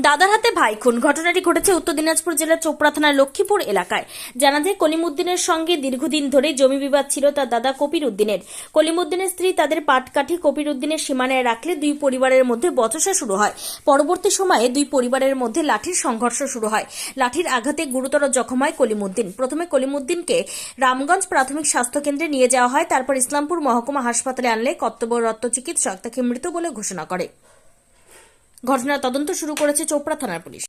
দাদার হাতে ভাই খুন। ঘটনাটি ঘটেছে উত্তর দিনাজপুর জেলার চোপড়া থানার লক্ষ্মীপুর এলাকায়। জানা যায় কলিমউদ্দিনের সঙ্গে দীর্ঘদিন ধরে জমি বিবাদ ছিল তার দাদা কবির উদ্দিনের। কলিমউদ্দিনের স্ত্রী তাদের পাটকাঠি কবির উদ্দিনের সীমানায় রাখলে দুই পরিবারের মধ্যে বচসা শুরু হয়। পরবর্তী সময়ে দুই পরিবারের মধ্যে লাঠির সংঘর্ষ শুরু হয়। লাঠির আঘাতে গুরুতর জখম হয় কলিমউদ্দিন। প্রথমে কলিমউদ্দিনকে রামগঞ্জ প্রাথমিক স্বাস্থ্য কেন্দ্রে নিয়ে যাওয়া হয়, তারপর ইসলামপুর মহকুমা হাসপাতালে আনলে কর্তব্যরত চিকিৎসক তাকে মৃত বলে ঘোষণা করে। ঘটনার তদন্ত শুরু করেছে চোপড়া থানার পুলিশ।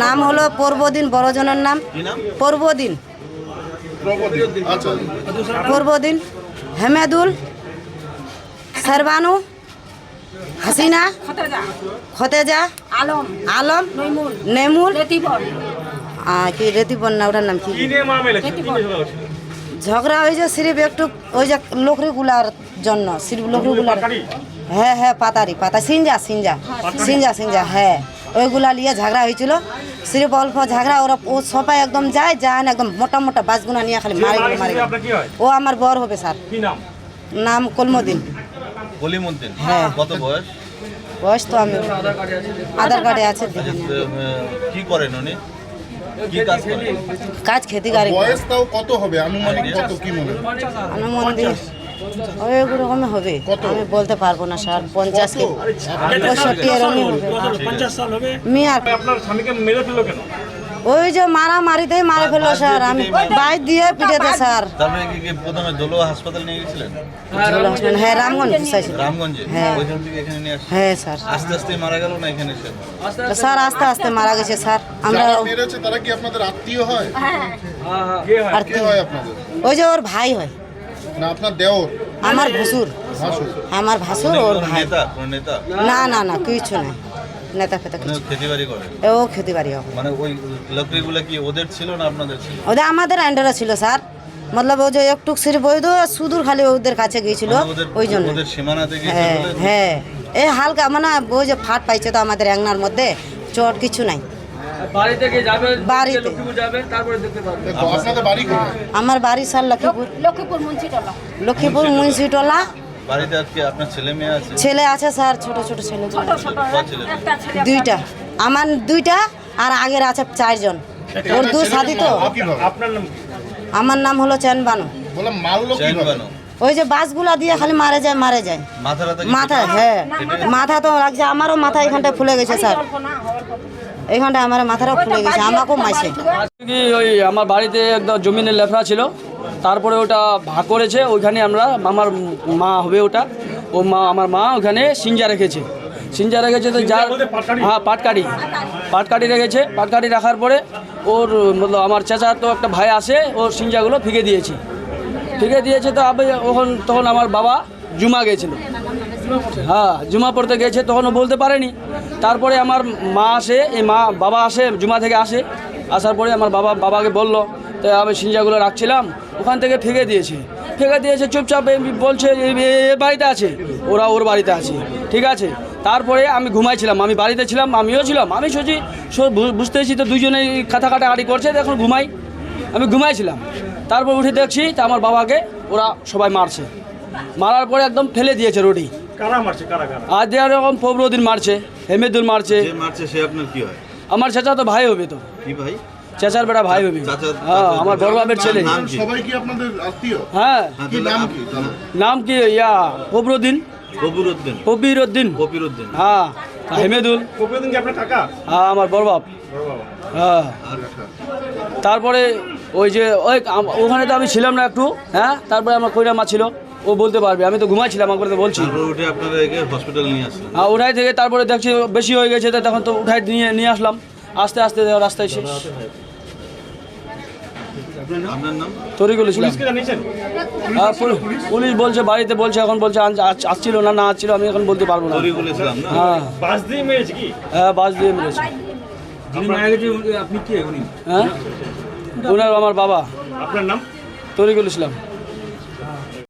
নাম হলো পূর্বদিন, বড়জনের নাম পূর্বদিন। পূর্বদিন, হেমেদুল, সারবানু, হাসিনা, খতেজা, আলম, নেমুল, কি রেতিবন না, ওটার নাম কি? ঝগড়া হয়েছে সিরিফ একটু ওই যে লোকরিগুলার জন্য, সিরিফ লোকরিগুলার। হ্যাঁ হ্যাঁ, পাতা সিঞ্জা, হ্যাঁ ওইগুলা নিয়ে ঝগড়া হয়েছিল। সিরিফ অল্প ঝগড়া, ওরা ও সবাই একদম যায় না, একদম মোটা মোটা বাসগুনা নিয়ে খালি মারে। ও আমার বর হবে স্যার। নাম কলিমউদ্দিন। হ্যাঁ। কত বয়স? বয়স তো আমি আধার কার্ডে আছে। কি করেন উনি? কি কাজ করেন? কাজ খেতে গাড়ি। বয়স তাও কত হবে আনুমানিক, কত কি মনে হয়? আনুমানিক ওইরকম হবে, আমি বলতে পারবো না স্যার। 50 কি 65 এরকমই হবে। মিয়া আপনার স্বামীকে মেরে ফেললো কেন? ওই যে মারামারিতেই মারা ফেললো স্যার। আমি বাইক দিয়ে পিটেতে স্যার। তারপরে কি প্রথমে দোলোয়া হাসপাতাল নিয়ে গেছিলেন? হ্যাঁ, রামগঞ্জ। রামগঞ্জে? হ্যাঁ। ওইখান থেকে এখানে নিয়ে আসছেন? হ্যাঁ স্যার। আস্তে আস্তে মারা গেল না এখানে এসে? স্যার আস্তে আস্তে মারা গেছে স্যার। আমরা যারা মেরেছে তারা কি আপনাদের আত্মীয় হয়? আর কে হয় আপনাদের? ওই যে ওর ভাই হয় না আপনার দেওর? আমার ভাসুর। ভাসুর? আমার ভাসুর ওর ভাই। নেতা? না কিছু নাই, নেতা ফেতা কিছু। খেতে বাড়ি করে? ও খেতে বাড়ি হবে। মানে ওই লকড়িগুলো কি ওদের ছিল না আপনাদের ছিল? ওদের আমাদের আন্ডারে ছিল স্যার। মতলব ও যে একটু সিরি বৈধ সুদূর খালি ওদের কাছে গিয়েছিল, ওই জন্য। ওদের সীমানাতে হ্যাঁ গিয়েছিল? হ্যাঁ, এই হালকা মানে ওই যে ফাট পাইছে তো আমাদের একনার মধ্যে, চোট কিছু নাই। বাড়ি থেকে যাবে, বাড়িতে লক্ষ্মীপুর যাবে, তারপরে দেখতে পারবে। আপনাদের বাড়ি কোথায়? আমার বাড়ি স্যার লক্ষ্মীপুর মুন্সিটোলা। বাড়িতে আজকে আপনার ছেলে মেয়ে আছে? ছেলে আছে স্যার, ছোট ছোট ছেলে দুইটা। আমার দুইটা, আর আগের আছে 4 জন। ওর দু সাথী তো। আপনার নাম কি? আমার নাম হলো চেনবানু। বললাম মারলো কিভাবে? ওই যে বাসগুলা দিয়ে খালি মারা যায়। মাথা, হ্যাঁ মাথা তো লাগছে। আমারও মাথা এখানটায় ফুলে গেছে স্যার, এইখানটায় আমার মাথাটাও ফুলে গেছে, আমাকেও মাইছে। কি ওই আমার বাড়িতে একদম জমিনের লেফড়া ছিল, তারপরে ওটা ভাগ করেছে। ওইখানে আমরা, আমার মা হবে ওটা, ও মা, আমার মা ওখানে সিঞ্জা রেখেছে তো যার, হ্যাঁ পাটকাঠি রেখেছে। পাটকাঠি রাখার পরে ওর মতলব আমার চাচার তো একটা ভাই আসে, ওর সিঞ্জাগুলো ফিকে দিয়েছে তো তখন আমার বাবা জুমা গেছিল। হ্যাঁ, জুমা পড়তে গেছে, তখন ও বলতে পারেনি। তারপরে আমার মা আসে, বাবা আসে, জুমা থেকে আসার পরে আমার বাবাকে বললো, তো আমি সিঞ্জাগুলো রাখছিলাম, ওখান থেকে ফেঁকে দিয়েছে চুপচাপ। বলছে এ বাড়িতে আছে, ওরা ওর বাড়িতে আছে, ঠিক আছে। তারপরে আমি ঘুমাইছিলাম, আমি বাড়িতে ছিলাম, আমিও ছিলাম। আমি বুঝতেছি তো দুজনেই কাটাকাটি করছে, এখন আমি ঘুমাইছিলাম। তারপর উঠে দেখছি তা আমার বাবাকে ওরা সবাই মারার পরে একদম ফেলে দিয়েছে রোডি। কারা মারছে? আর এরকম পূর্বদিন মারছে, হেমেদুল মারছে। সে আপনার কি হয়? আমার চাচা তো ভাই হবে তো। কি ভাই? চাচার বেটা ভাই হবে। হ্যাঁ, আমার বড় বাপের ছেলে। সবাই কি আপনাদের আত্মীয়? হ্যাঁ। কি নাম কি? নাম কি? কবির উদ্দিন। হ্যাঁ, হেমেদুল। কবিরউদ্দিন কি আপনার কাকা? হ্যাঁ, আমার বড় বাপ। হ্যাঁ। তারপরে ওই যে ওখানে তো আমি ছিলাম না একটু। হ্যাঁ, তারপরে আমার কইরা মা ছিল, ও বলতে পারবে। আমি তো ঘুমাইছিলাম, আমাকে তো বলছি। উঠে আপনারা হসপিটাল নিয়ে আসলেন? হ্যাঁ, উঠাই থেকে তারপরে দেখছি বেশি হয়ে গেছে, তখন তো উঠাই নিয়ে আসলাম। আস্তে আস্তে রাস্তায় শেষ। আপনার নাম? তরিকুল ইসলাম। হ্যাঁ, পুলিশ বলছে বাড়িতে, বলছে এখন, বলছে আসছিল না আসছিল, আমি এখন বলতে পারবো না। তরিকুল ইসলাম না? হ্যাঁ, বাস দিয়ে মেরেছে কি? হ্যাঁ, বাস দিয়ে মেরেছে। আপনি কে? উনি? হ্যাঁ, ওনার আমার বাবা। আপনার নাম? তরিকুল ইসলাম।